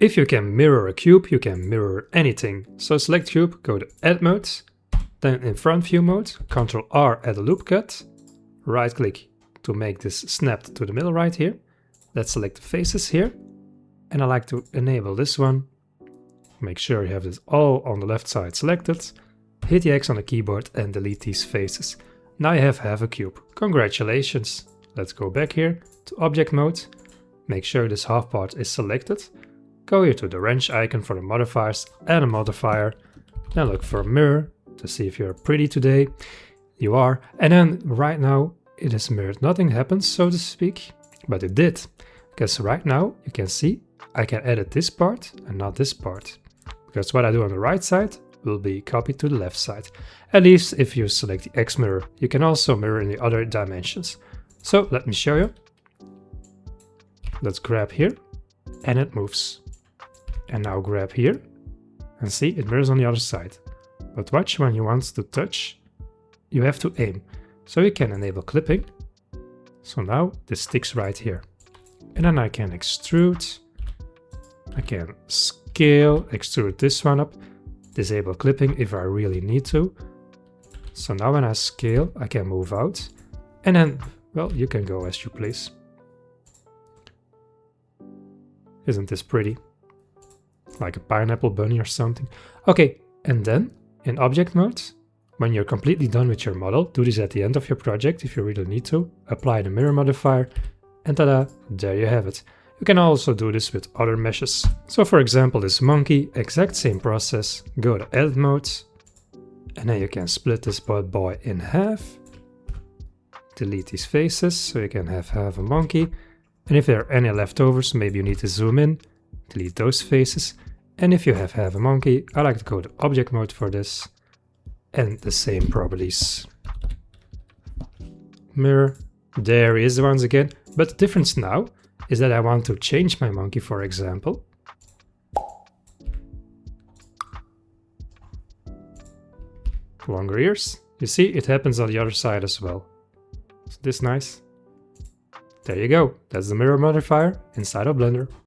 If you can mirror a cube, you can mirror anything. So select cube, go to Edit Mode, then in Front View mode, Ctrl R, add a loop cut, right click to make this snapped to the middle right here. Let's select the faces here, and I like to enable this one. Make sure you have this all on the left side selected. Hit the X on the keyboard and delete these faces. Now you have half a cube. Congratulations! Let's go back here to Object Mode. Make sure this half part is selected. Go here to the wrench icon for the modifiers and a modifier. Then look for a mirror to see if you're pretty today. You are. And then right now it is mirrored. Nothing happens, so to speak, but it did. Because right now you can see I can edit this part and not this part. Because what I do on the right side will be copied to the left side. At least if you select the X mirror, you can also mirror in the other dimensions. So let me show you. Let's grab here and it moves. And now grab here and see it mirrors on the other side. But watch, when you want to touch, you have to aim. So you can enable clipping. So now this sticks right here. And then I can extrude. I can scale, extrude this one up. Disable clipping if I really need to. So now when I scale, I can move out. And then, well, you can go as you please. Isn't this pretty? Like a pineapple bunny or something. Okay, and then in object mode, when you're completely done with your model, do this at the end of your project if you really need to. Apply the mirror modifier, and tada, there you have it. You can also do this with other meshes. So for example, this monkey, exact same process. Go to Edit Mode, and then you can split this bad boy in half. Delete these faces, so you can have half a monkey. And if there are any leftovers, maybe you need to zoom in. Delete those faces. And if you have half a monkey, I like to go to Object Mode for this. And the same properties. Mirror. There he is once again. But the difference now is that I want to change my monkey, for example. Longer ears. You see, it happens on the other side as well. Isn't this nice? There you go. That's the mirror modifier inside of Blender.